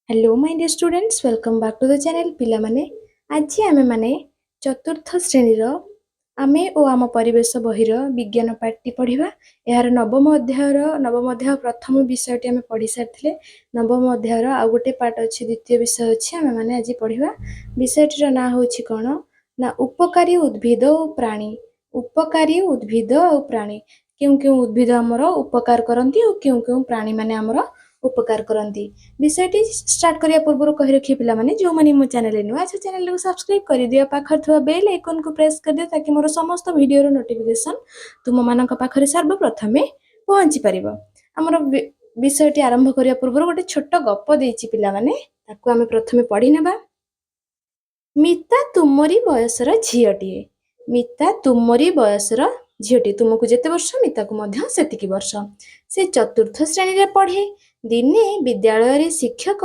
Hello my dear students welcome back to the channel पिला माने आज आमे माने चतुर्थ श्रेणीर आमे ओ आम परिवेश बहिर विज्ञान पाठटी पढ़िबा यार नवम अध्याय प्रथम विषयटी आमे पढ़ी सारथिले नवम अध्यायर आ गोटे पाठ अछि द्वितीय विषय अछि आमे माने आज पढ़िबा विषयटीर ना होछि कोन ना उपकारी उद्भिद ओ प्राणी उपकारी उद्भिद ओ प्राणी क्यों उद्भिद हमर उपकार करंती ओ क्यों प्राणी माने हमर उपकार करंती विषयटी स्टार्ट करिया पूर्व कहि रखिए पिला माने जो माने मो चैनल नुआ छ चैनल को सब्सक्राइब कर दियो पाखर थवा बेल आइकन को प्रेस कर दियो ताकि मोर समस्त वीडियो रो नोटिफिकेशन तुम मानक पाखरे सर्वप्रथमे पहुंची परिबो हमर विषयटी आरंभ करिया पूर्व गोटे छोट गप देछि पिला माने ताको हमें प्रथमे पढ़ी नेबा मिता तुमरी बयसर झियटिए मिता तुमरी बयसर झियटी तुमको जेते वर्ष मिता को मध्य सेतिकी वर्ष से चतुर्थ श्रेणी रे पढ़े दिने विद्यालय शिक्षक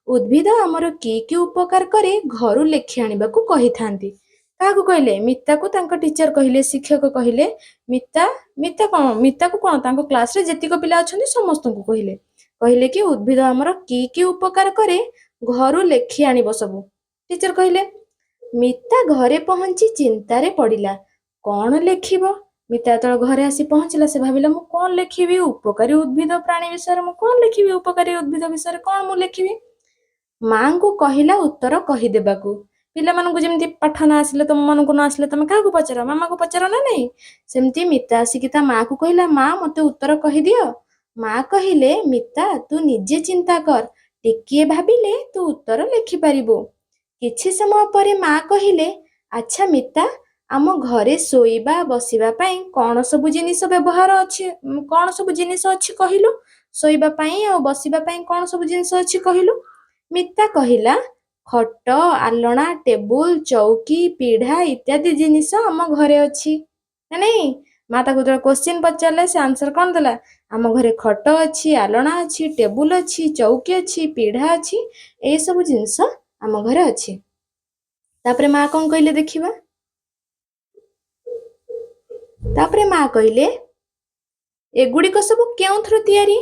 उद्भिद आमर कि उपकार करे घर लेखि आनिबा को कहि थांती काकू कहले मिता को तांको टीचर कहले शिक्षक कहले मिता को कोन तांको क्लास रे जेतिको पिला अछंती समस्त को कहले कि उद्भिद आमर कि उपकार करे घर लेखि आनिबो सब टीचर कहले मिता घरे पहुंची चिंतारे पड़िला कौन लेखिबो मिता तो घरे आसी पहुंचला से भाबिला मु कौन लेखिबी उपकारी उद्भिद प्राणी विषय मु कौन लेखिबी उपकारी उद्भिद विषय कौन मु लेखिबी मां को कहिला उत्तर कहि देबाकू पिला मानकु जेमति पाठ ना आसिले तुम मानकु ना आसिले तुम काकू पचरा मामा को पचरा ना नहीं सेमति मिता आसी कि ता मां को कहिला मां मते उत्तर कहि दियो मां कहिले मिता तू निजे चिंता कर टिकिए भाबिले तू उत्तर लेखि परिबो किछि समय परे मां कहिले अच्छा मिता आम घरे शोइबा बसिबा पई कोन सब जिनिस व्यवहार अछि कोन सब जिनिस अछि कहिलु शोइबा पई आ बसिबा पई कोन सब जिनिस अछि कहिलु मिता कहिला खट आलना टेबुल चौकी पीढ़ा इत्यादि जिनिस आम घरे अछि ना नहीं मां ताको जो क्वेश्चन पचारले से आंसर कोन देला आम घरे खट अछि आलना अछि टेबुल अछि चौकी अछि पीढ़ा अछि ए सब जिनिस आम घरे अछि तापरे मां कोन कहले देखिबा तापरे मां कहले एगुड़िक सब केउथरु तयारी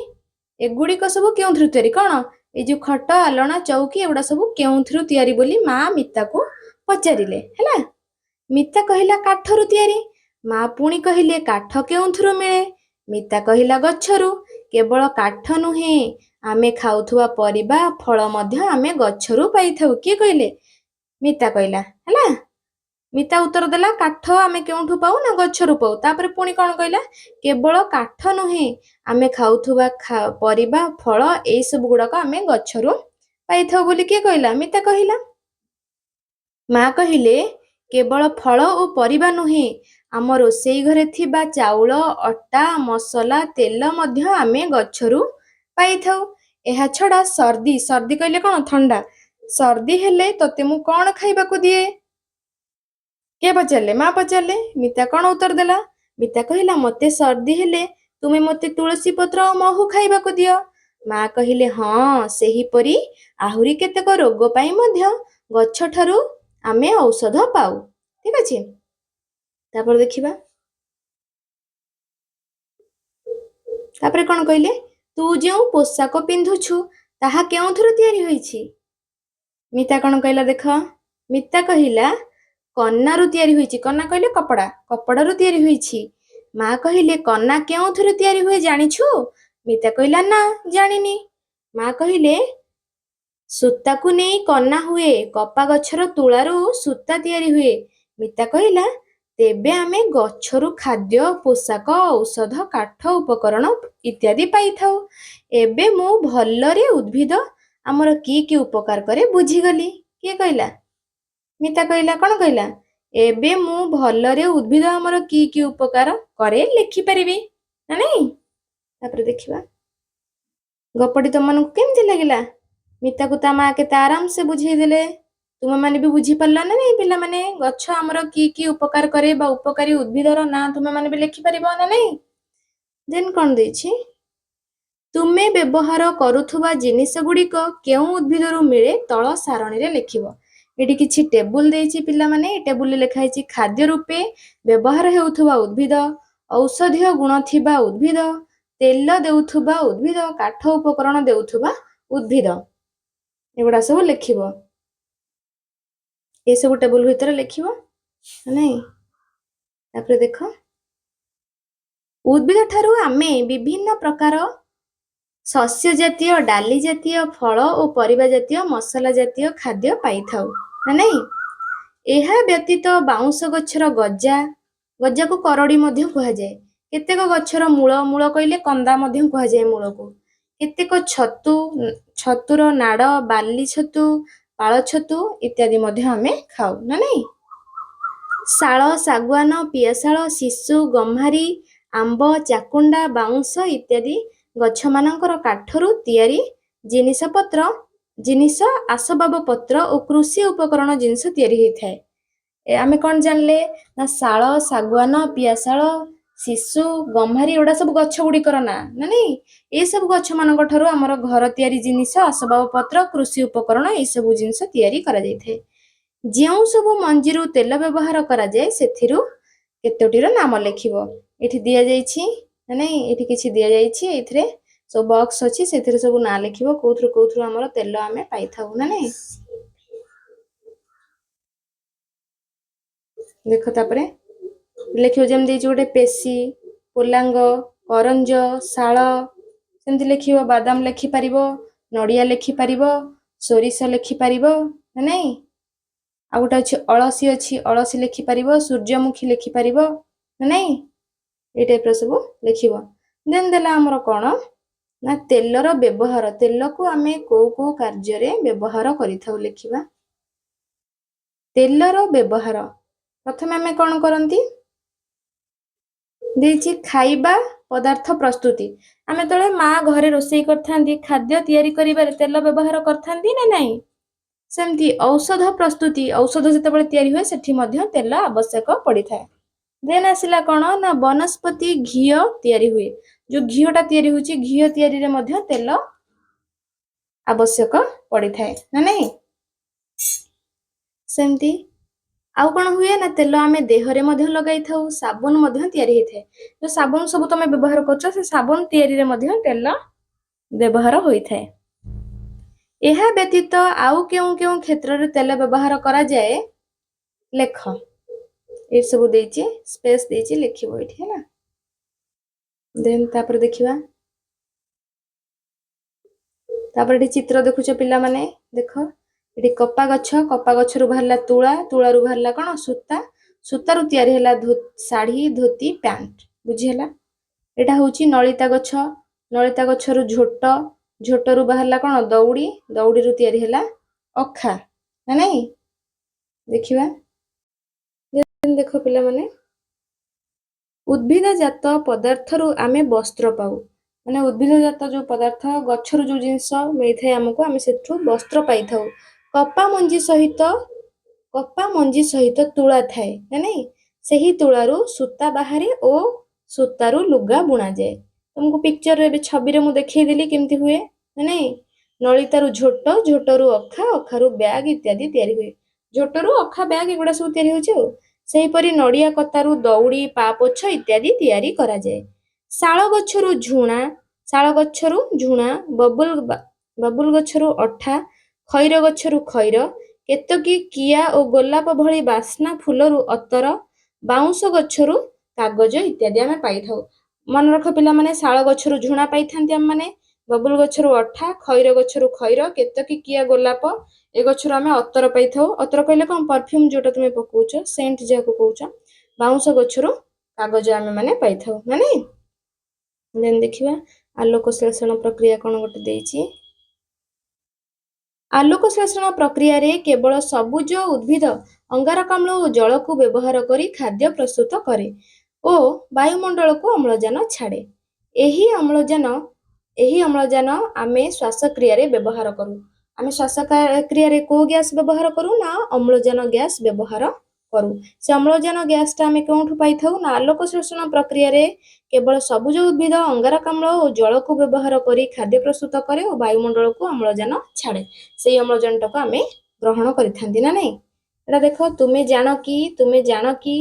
एगुड़िक सब केउथरु तयारी कोन ए जो खट आलना चौकी एगुड़ा सब केउथरु तयारी बोली मां मिता को पचारिले हैला मिता कहिला काठरु तयारी मां पुणी कहिले काठ केउथरु मिले मिता कहिला गच्छरु केवल काठ नुहे आमे खाउथुवा परिबा फल मध्य आमे गच्छरु पाइथाउ के कहले मिता कहिला हैला मिता उत्तर देला काठ आमे केउठु पाउ ना गच्छरु पाउ तापरे पुणी कोन कहला केवल काठ नुहे आमे खाउथुवा परिबा फल ए सब गुडा आमे गच्छरु पाइथाउ बोली के कहला मिता कहिला मां कहिले केवल फल ओ परिबा नुहे आम रोषेई घरे थिबा चाउल अटा मसला तेल मध्य आमे गच्छरु पाइथाउ एहा छडा सर्दी सर्दी कहले कोन ठंडा सर्दी हेले तते मु कोन खाइबा को दिए के पचारले मां पचारले मिता कोन उत्तर देला मिता कहिला मते सर्दी हेले तुमे मते तुलसी पत्र और महू खाइबा को दियो मां कहिले हां सेही परी आहुरी केतेक रोग पाई मध्य गच्छ ठारू आमे औषध पाऊ ठीक अछि तापर देखिबा तापर कोन कहले तू जेउ पोशाक पिंधुछु ताहा केउथरु तयारी होईछि मिता कोन कहला देख मिता कहिला कन्नारु तयारी होईछि कन्ना कहले कपड़ा कपड़ारु तयारी होईछि मां कहिले कन्ना केउथरु तयारी होय जानिछु मिता कहिला ना जानिनी मां कहिले सूता को नहीं कन्ना हुए कपा गच्छर तुलारू सूता तयारी हुए मिता कहिला तेबे आमे गच्छरु खाद्य पोशाक औषध काठ उपकरण इत्यादि पाइथाउ एबे मु भल्लरे उद्भिद आमर कि उपकार करे बुझी गली के कहला मिता कहिला कोन कहला एबे मु भल्लरे उद्भिद आमर कि उपकार करे लिखि परिबी ना नहीं तापर देखिबा गपटी तुम मानकु केमति लागिला मिता को ता मां केते आराम से बुझेई देले तुम माने भी बुझी पारला ना नहीं पिला माने गच्छ हमरो कि उपकार करे बा उपकारी उद्भिदर ना तुम माने भी लिखि परिबो ना नहीं देन कोन देछि तुमे व्यवहार करूथुवा जिनिस गुड़िक केउ उद्भिदरु मिले तळ सारणी रे लिखिबो एटी किछि टेबुल देछि पिला माने टेबुल लिखा हिछि खाद्य रूपे व्यवहार हेउथुवा उद्भिद औषधीय गुण थिबा उद्भिद तेल देउथुवा उद्भिद काठ उपकरण देउथुवा उद्भिद एगुड़ा सब लिखिबो ये सब टेबुल भितर लिखिबो नहीं तापर देख उद्भिद ठारू आमे विभिन्न प्रकार शस्य जातीय डाली जातीय फल और परिबा जातीय मसला जातीय खाद्य पाई थाउ ना नहीं एहा व्यतीत बाउंस गछर गजा गजा को करड़ी मध्य कहा जाए केतेक गछर मूल मूल कहले कंदा मध्य कहा जाए मूल को केतेक छतु छतुर नाड़ बाली छतु पाଳ छतु इत्यादि मध्य हमें खाऊ ना नहीं शाଳ ଶାଗୁଆନ ପିଆଶାଳ ଶିଶୁ ଗମ୍ହାରୀ ଆମ୍ବ ଚାକୁଣ୍ଡା ବାଉଁଶ ଇତ୍ୟାଦି ଗଛମାନଙ୍କର କାଠରୁ ତିଆରି ଜିନିଷ ଆସବାବ ପତ୍ର ଓ କୃଷି ଉପକରଣ ଜିନିଷ ତିଆରି ହେଇଥାଏ ଆମେ କ'ଣ ଜାଣିଲେ ନା ଶାଳ ଶାଗୁଆନ ପିଆଶାଳ ଶିଶୁ ଗମ୍ହାରୀ ଏଗୁଡ଼ା ସବୁ ଗଛ ଗୁଡ଼ିକର ନାଁ ନା ନାଇଁ ଏସବୁ ଗଛମାନଙ୍କ ଠାରୁ ଆମର ଘର ତିଆରି ଜିନିଷ ଆସବାବ ପତ୍ର କୃଷି ଉପକରଣ ଏସବୁ ଜିନିଷ ତିଆରି କରାଯାଇଥାଏ ଯେଉଁ ସବୁ ମଞ୍ଜିରୁ ତେଲ ବ୍ୟବହାର କରାଯାଏ ସେଥିରୁ କେତୋଟିର ନାମ ଲେଖିବ ଏଠି ଦିଆଯାଇଛି ନା ନାଇଁ ଏଠି କିଛି ଦିଆଯାଇଛି ଏଥିରେ ସବୁ ବକ୍ସ ଅଛି ସେଥିରେ ସବୁ ନାଁ ଲେଖିବ କୋଉଥିରୁ ଆମର ତେଲ ଆମେ ପାଇଥାଉ ନା ନାଇଁ ଦେଖ ତାପରେ ଲେଖିବ ଯେମିତି ଦେଇଛି ଗୋଟେ ପେଶୀ ପୋଲାଙ୍ଗ କରଞ୍ଜ ଶାଳ ସେମିତି ଲେଖିବ ବାଦାମ ଲେଖିପାରିବ ନଡ଼ିଆ ଲେଖିପାରିବ ସୋରିଷ ଲେଖିପାରିବ ନା ନାଇଁ ଆଉ ଗୋଟେ ଅଛି ଅଳସୀ ଲେଖିପାରିବ ସୂର୍ଯ୍ୟମୁଖୀ ଲେଖିପାରିବ ନା ନାଇଁ ଏଇ ଟାଇପ୍ର ସବୁ ଲେଖିବ ଦେନ୍ ଦେଲା ଆମର କ'ଣ ନା ତେଲର ବ୍ୟବହାର ତେଲକୁ ଆମେ କୋଉ କାର୍ଯ୍ୟରେ ବ୍ୟବହାର କରିଥାଉ ଲେଖିବା ତେଲର ବ୍ୟବହାର ପ୍ରଥମେ ଆମେ କ'ଣ କରନ୍ତି ଦେଇଛି ଖାଇବା ପଦାର୍ଥ ପ୍ରସ୍ତୁତି ଆମେ ଯେତେବେଳେ ମା ଘରେ ରୋଷେଇ କରିଥାନ୍ତି ଖାଦ୍ୟ ତିଆରି କରିବାରେ ତେଲ ବ୍ୟବହାର କରିଥାନ୍ତି ନା ନାହିଁ ସେମିତି ଔଷଧ ପ୍ରସ୍ତୁତି ଔଷଧ ଯେତେବେଳେ ତିଆରି ହୁଏ ସେଠି ମଧ୍ୟ ତେଲ ଆବଶ୍ୟକ ପଡ଼ିଥାଏ ଦେନ୍ ଆସିଲା କ'ଣ ନା ବନସ୍ପତି ଘିଅ ତିଆରି ହୁଏ ଯୋଉ ଘିଅଟା ତିଆରି ହେଉଛି ଘିଅ ତିଆରିରେ ମଧ୍ୟ ତେଲ ଆବଶ୍ୟକ ପଡ଼ିଥାଏ ନା ନାହିଁ ସେମିତି ଆଉ କ'ଣ ହୁଏ ନା ତେଲ ଆମେ ଦେହରେ ମଧ୍ୟ ଲଗାଇଥାଉ ସାବୁନ ମଧ୍ୟ ତିଆରି ହେଇଥାଏ ଯୋଉ ସାବୁନ ସବୁ ତମେ ବ୍ୟବହାର କରୁଛ ସେ ସାବୁନ ତିଆରିରେ ମଧ୍ୟ ତେଲ ବ୍ୟବହାର ହୋଇଥାଏ ଏହା ବ୍ୟତୀତ ଆଉ କେଉଁ କେଉଁ କ୍ଷେତ୍ରରେ ତେଲ ବ୍ୟବହାର କରାଯାଏ ଲେଖ ଏ ସବୁ ଦେଇଛି ସ୍ପେସ୍ ଦେଇଛି ଲେଖିବ ଏଠି ହେଲା ଦେନ୍ ତାପରେ ଦେଖିବା ତାପରେ ଏଠି ଚିତ୍ର ଦେଖୁଛ ପିଲାମାନେ ଦେଖ ଏଠି କପା ଗଛରୁ ବାହାରିଲା ତୁଳାରୁ ବାହାରିଲା କ'ଣ ସୂତାରୁ ତିଆରି ହେଲା ଶାଢ଼ୀ ଧୋତି ପ୍ୟାଣ୍ଟ ବୁଝିହେଲା ଏଟା ହେଉଛି ନଳିତା ଗଛରୁ ଝୋଟରୁ ବାହାରିଲା କ'ଣ ଦଉଡ଼ିରୁ ତିଆରି ହେଲା ଅଖା ନା ନାଇଁ ଦେଖିବା ଦେଖ ପିଲାମାନେ ଉଦ୍ଭିଦଜାତ ପଦାର୍ଥରୁ ଆମେ ବସ୍ତ୍ର ପାଉ ମାନେ ଉଦ୍ଭିଦଜାତ ଯୋଉ ପଦାର୍ଥ ଗଛରୁ ଯୋଉ ଜିନିଷ ମିଳିଥାଏ ଆମକୁ ଆମେ ସେଥିରୁ ବସ୍ତ୍ର ପାଇଥାଉ କପା ମଞ୍ଜି ସହିତ ତୁଳା ଥାଏ ନା ନାଇଁ ସେହି ତୁଳାରୁ ସୂତା ବାହାରେ ଓ ସୂତାରୁ ଲୁଗା ବୁଣାଯାଏ ତମକୁ ପିକ୍ଚରରେ ଏବେ ଛବିରେ ମୁଁ ଦେଖେଇଦେଲି କେମିତି ହୁଏ ନା ନାଇଁ ନଳିତାରୁ ଝୋଟରୁ ଅଖାରୁ ବ୍ୟାଗ ଇତ୍ୟାଦି ତିଆରି ହୁଏ ଝୋଟରୁ ଅଖା ବ୍ୟାଗ ଏଗୁଡ଼ା ସବୁ ତିଆରି ହେଉଛି ଆଉ ସେହିପରି ନଡ଼ିଆ କତାରୁ ଦଉଡ଼ି ପାପୋଛ ଇତ୍ୟାଦି ତିଆରି କରାଯାଏ ଶାଳ ଗଛରୁ ଝୁଣା ବବୁଲ ଗଛରୁ ଅଠା ଖଇର ଗଛରୁ ଖଇର କେତକୀ କିଆ ଓ ଗୋଲାପ ଭଳି ବାସ୍ନା ଫୁଲରୁ ଅତର ବାଉଁଶ ଗଛରୁ କାଗଜ ଇତ୍ୟାଦି ଆମେ ପାଇଥାଉ ମନେ ରଖ ପିଲାମାନେ ଶାଳ ଗଛରୁ ଝୁଣା ପାଇଥାନ୍ତି ଆମମାନେ ବବୁଲ ଗଛରୁ ଅଠା ଖଇର ଗଛରୁ ଖଇର କେତକୀ କିଆ ଗୋଲାପ ଏ ଗଛରୁ ଆମେ ଅତର ପାଇଥାଉ ଅତର କହିଲେ କ'ଣ ପରଫ୍ୟୁମ୍ ଯୋଉଟା ତୁମେ ପକଉଛ ସେଣ୍ଟ ଯାହାକୁ କହୁଛ ବାଉଁଶ ଗଛରୁ କାଗଜ ଆମେ ମାନେ ପାଇଥାଉ ମାନେ ଦେନ୍ ଦେଖିବା ଆଲୋକ ଶ୍ଳେଷଣ ପ୍ରକ୍ରିୟା କ'ଣ ଗୋଟେ ଦେଇଛି ଆଲୋକ ଶ୍ଳେଷଣ ପ୍ରକ୍ରିୟାରେ କେବଳ ସବୁଜ ଉଦ୍ଭିଦ ଅଙ୍ଗାରକାମ୍ଳ ଓ ଜଳକୁ ବ୍ୟବହାର କରି ଖାଦ୍ୟ ପ୍ରସ୍ତୁତ କରେ ଓ ବାୟୁମଣ୍ଡଳକୁ ଅମ୍ଳଜାନ ଛାଡ଼େ ଏହି ଅମ୍ଳଜାନ ଆମେ ଶ୍ୱାସକ୍ରିୟାରେ ବ୍ୟବହାର କରୁ ଆମେ ଶ୍ୱାସକ୍ରିୟାରେ କୋଉ ଗ୍ୟାସ୍ ବ୍ୟବହାର କରୁ ନା ଅମ୍ଳଜାନ ଗ୍ୟାସ୍ ବ୍ୟବହାର କରୁ ସେ ଅମ୍ଳଜାନ ଗ୍ୟାସ୍ଟା ଆମେ କେଉଁଠୁ ପାଇଥାଉ ନା ଆଲୋକ ଶ୍ଳେଷଣ ପ୍ରକ୍ରିୟାରେ କେବଳ ସବୁଜ ଉଦ୍ଭିଦ ଅଙ୍ଗାରକାମ୍ଳ ଓ ଜଳକୁ ବ୍ୟବହାର କରି ଖାଦ୍ୟ ପ୍ରସ୍ତୁତ କରେ ଓ ବାୟୁମଣ୍ଡଳକୁ ଅମ୍ଳଜାନ ଛାଡ଼େ ସେଇ ଅମ୍ଳଜାନଟାକୁ ଆମେ ଗ୍ରହଣ କରିଥାନ୍ତି ନା ନାଇଁ ଏଟା ଦେଖ ତୁମେ ଜାଣ କି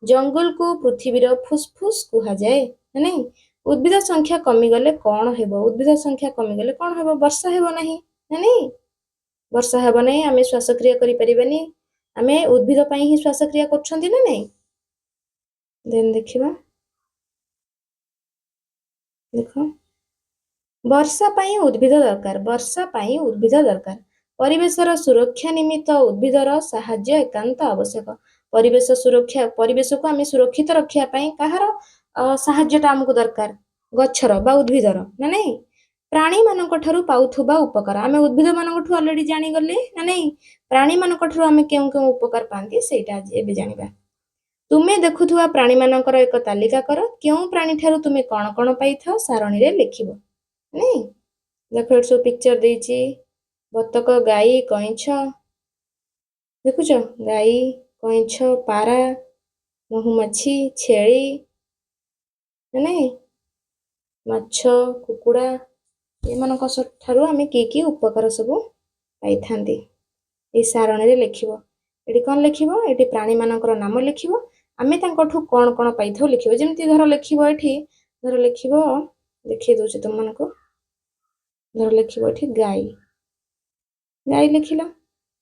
ଜଙ୍ଗଲକୁ ପୃଥିବୀର ଫୁସଫୁସ୍ କୁହାଯାଏ ନା ନାଇଁ उद्भिद संख्या कमिगले कौन हेबो? उद्भिद संख्या कमिगले कौन हेबो? वर्षा हेबो नहीं ना नहीं? वर्षा हेबो नहीं, आमे श्वासक्रिया करि परिबानी, आमे उद्भिद पई ही श्वासक्रिया करछंती ना नहीं? देन देखिबा, देखो वर्षा पई उद्भिद दरकार, वर्षा पई उद्भिद दरकार, परिवेशर सुरक्षा निमित्त उद्भिदर साहाय्य एकांत आवश्यक। परिवेश सुरक्षा, परिवेश को आमे सुरक्षित रखिया पई काहार साहाय्यटा हमकु दरकार? गच्छर बा उद्भिदर ना नहीं? प्राणी मानक ठारू पाउथुबा उपकार, आमे उद्भिद मानक ठू ऑलरेडी जानि गले ना नहीं? प्राणी मानक ठारू आमे केउ केउ उपकार पांती सेटा एबे जानिबा। तुमे देखुथुवा प्राणी मानकर एक तालिका कर, केउ प्राणी ठारू तुमे कोन कोन पाइथाओ सारणी रे लिखिबो नहीं? देखो एट सब पिक्चर देइछि, बतक, गाई, कइछ, देखुछ गाई, कइछ, पारा, महुमाछी, छेली ना नहीं? माछ, कुकुड़ा, एमानक ठारू आमे की उपकार सब पाइथांती ए सारणी रे लिखिबो। एटी कोन लिखिबो? एटी प्राणी मानकर नाम लिखिबो, आमे तांकठू कोन कोन पाइथाओ लिखिबो। जेमति धर लिखिबो एठी, धर लिखिबो, देखि दोछि तुम मानको, धर लिखिबो एठी गाई, गाई लिखिलो,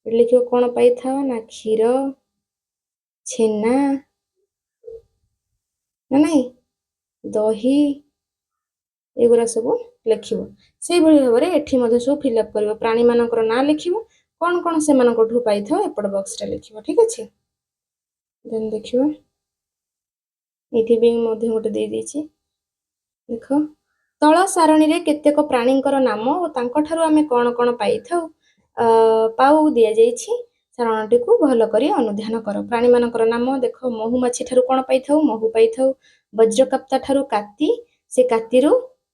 एटी लिखिबो कोन पाइथाओ ना क्षीर, छेना ना नहीं, दही, एगुरा सब लिखिबो। सेही भली भाबरे एठी मध्ये सब फिल अप करिवो, प्राणी मानकर ना लिखिबो, कोन कोन से मानकठू पाइथाओ एपड बॉक्स रे लिखिबो, ठीक अछि? देन देखिबो, एठी भी मध्ये गोटे दे देछि, देखो तळ सारणी रे केतेक प्राणींकर नाम ओ तांकठारू आमे कोन कोन पाइथाओ पाउ दिया जाइछि, सारणटी को भल करी अनुध्यान कर। प्राणी मानकर नाम देखो, महुमाछी ठारू कोन पाइथाओ? महु पाइथाओ। वज्रकाप्ता ठारू काती, से कातीरू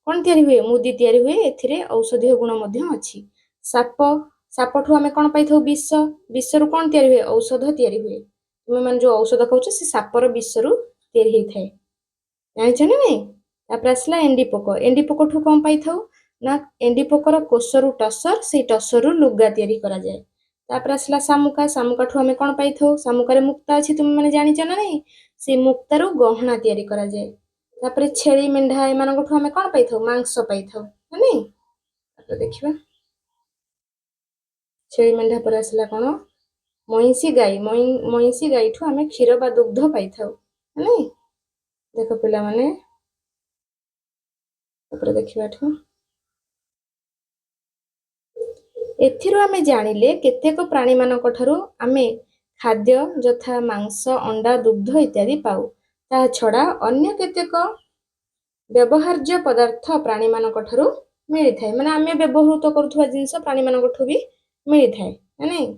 कोन तयारी हुए? मुदी तयारी हुए, एथिरे औषधीय गुण मध्ये अछि। साप, सापठू आमे कोन पाइथाओ? विष, विषरू कोन तयारी हुए? औषध तयारी हुए। तुमे मान जो औषध खाउछ से सापर विषरू तयारी हेइ थाए, जानिछ ना नहीं? तापर आसला एंडी पोक, एंडी पोकठू कोन पाइथाओ? ना एंडी पोकर कोषरू टसर, से टसरू लुगा तयारी करा जाए। तापर आसला शामुका, शामुकाठू आमे कोन पाइथाओ? शामुकारे मुक्ता अछि, तुमे माने जानिछ ना नहीं? से मुक्तारू गहना तयारी करा जाए। तापर छेली, मेंढा, एमानकठू आमे कोन पाइथाओ? मांस पाइथाओ ना नहीं? तापर देखिबा, छेली मेंढा पर आसला कोन? मइंसी गाई, मइंसी गाईठू आमे क्षीर बा दुग्ध पाइथाओ ना नहीं? देखो पिला माने, तापर देखिबाठू एथिरो आमे जानिले केतेक प्राणी मानक ठारू आमे खाद्य यथा मांस, अंडा, दुग्ध इत्यादि पाउ। ता छड़ा अन्य केतेक व्यवहार्य पदार्थ प्राणी मानक ठारू मिली थाए, माने आमे व्यवहृत करूथुवा जिंस प्राणी मानक ठू भी मिली थाए ना नहीं?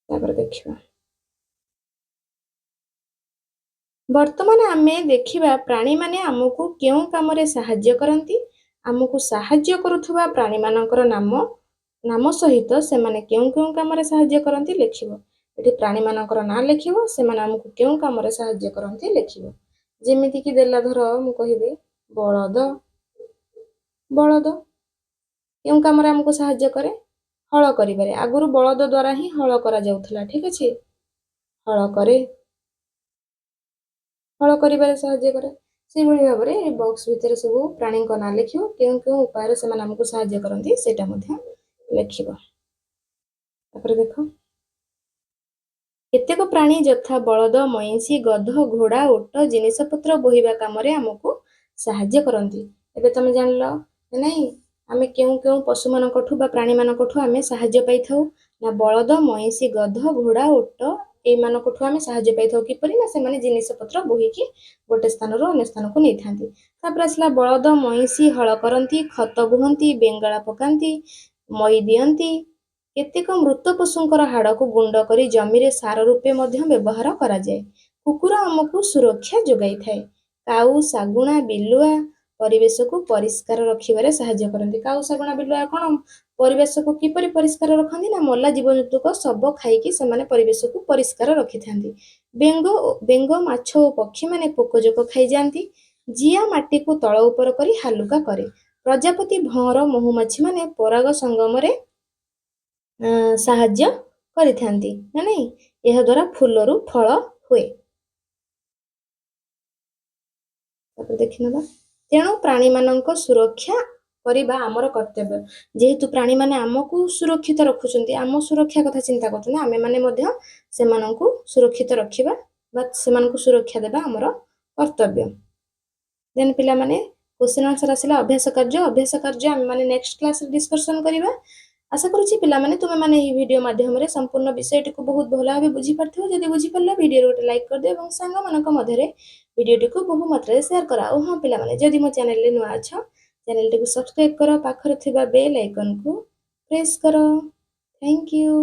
तापर देखिबा, वर्तमान आमे देखिबा प्राणी माने हमकु केउ काम रे सहाय्य करंती, हमकु सहाय्य करूथुवा प्राणी मानकर नाम, नाम सहित से माने केउ केउ काम रे सहाय्य करंती लिखिबो। एठी प्राणी मानकर ना लिखिबो, से माने हमकु केउ काम रे सहाय्य करंती लिखिबो। जेमिति कि देला धर मु कहिबे बळद, बळद केउ काम रे हमकु सहाय्य करे? हळ करिबारे। आगुरु बळद द्वारा ही हळ करा जाउथला, ठीक अछि? हळ करे, हଳ करिबारे साहाय्य करे। सेही भली भाबरे ए बॉक्स भितर सब प्राणी को ना लिखियो, केउ केउ उपाय रे सेमान हमकु सहाय्य करंती सेटा मध्ये लिखिबो। तापर देखो, केतेक प्राणी यथा बळद, मइंसी, गध, घोड़ा, ओट जिनिसपत्र बोहिबा काम रे हमकु सहाय्य करंती। एबे तमे जानलो नहीं, आमे केउ केउ पशु मानकठू बा प्राणी मानकठू आमे सहाय्य पाइथाउ ना? बळद, मइंसी, गध, घोड़ा, ओट ए मानकठू आमे सहाय्य पाइथाउ किपरि? ना से माने जिनिसपत्र बोहिकी गोटे स्थानरू अन्य स्थानकू नै थांती। तापर आसला बळद, मइंसी हळ करंती, खत बुहंती, बेंगाळा पकांती, मई दियंती। केतेक मृत पशुंकर हाड़कू गुंड करी जमी रे सार रूपे मध्य व्यवहार करा जाए। कुकुर हमकू सुरक्षा जोगाई थाए। काऊ, सागुणा, बिलुआ परिवेश को परिष्कार रखिबारे सहाय्य करंती। काऊ, सागुणा, बिलुआ कोन परिवेश को किपरि परिष्कार रखंती? ना मल्ला जीवजंतु को सब खाइकी से माने परिवेश को परिष्कार रखि थांती। बेंग, बेंग, माछ ओ पक्षी माने पोकजोक खाइ जानती। जिया माटी को तळ उपर करी हालुका करे। प्रजापति, भंवर, महुमाछी माने पराग संगम रे साहाय्य करिथांती ना नहीं? एहा द्वारा फूलरू फल हुए। ତାପରେ ଦେଖିନେବା ତେଣୁ ପ୍ରାଣୀମାନଙ୍କ ସୁରକ୍ଷା କରିବା ଆମର କର୍ତ୍ତବ୍ୟ। ଯେହେତୁ ପ୍ରାଣୀମାନେ ଆମକୁ ସୁରକ୍ଷିତ ରଖୁଛନ୍ତି, ଆମ ସୁରକ୍ଷା କଥା ଚିନ୍ତା କରୁଛନ୍ତି, ଆମେମାନେ ମଧ୍ୟ ସେମାନଙ୍କୁ ସୁରକ୍ଷିତ ରଖିବା ବା ସେମାନଙ୍କୁ ସୁରକ୍ଷା ଦେବା ଆମର କର୍ତ୍ତବ୍ୟ। ଦେନ୍ ପିଲାମାନେ କ୍ୱେଶ୍ଚିନ୍ ଆନ୍ସର ଆସିଲା ଅଭ୍ୟାସ କାର୍ଯ୍ୟ ଆମେମାନେ ନେକ୍ସଟ କ୍ଲାସରେ ଡିସ୍କସନ୍ କରିବା। ଆଶା କରୁଛି ପିଲାମାନେ ତୁମେମାନେ ଏହି ଭିଡ଼ିଓ ମାଧ୍ୟମରେ ସମ୍ପୂର୍ଣ୍ଣ ବିଷୟଟିକୁ ବହୁତ ଭଲ ଭାବେ ବୁଝିପାରିଥିବ। ଯଦି ବୁଝିପାରିଲ ଭିଡ଼ିଓରେ ଗୋଟେ ଲାଇକ୍ କରିଦିଅ ଏବଂ ସାଙ୍ଗମାନଙ୍କ ମଧ୍ୟରେ ଭିଡ଼ିଓଟିକୁ ବହୁ ମାତ୍ରାରେ ସେୟାର କର। ଆଉ ହଁ ପିଲାମାନେ, ଯଦି ମୋ ଚ୍ୟାନେଲରେ ନୂଆ ଅଛ, ଚ୍ୟାନେଲଟିକୁ ସବସ୍କ୍ରାଇବ୍ କର, ପାଖରେ ଥିବା ବେଲ୍ ଆଇକନକୁ ପ୍ରେସ୍ କର। Thank you.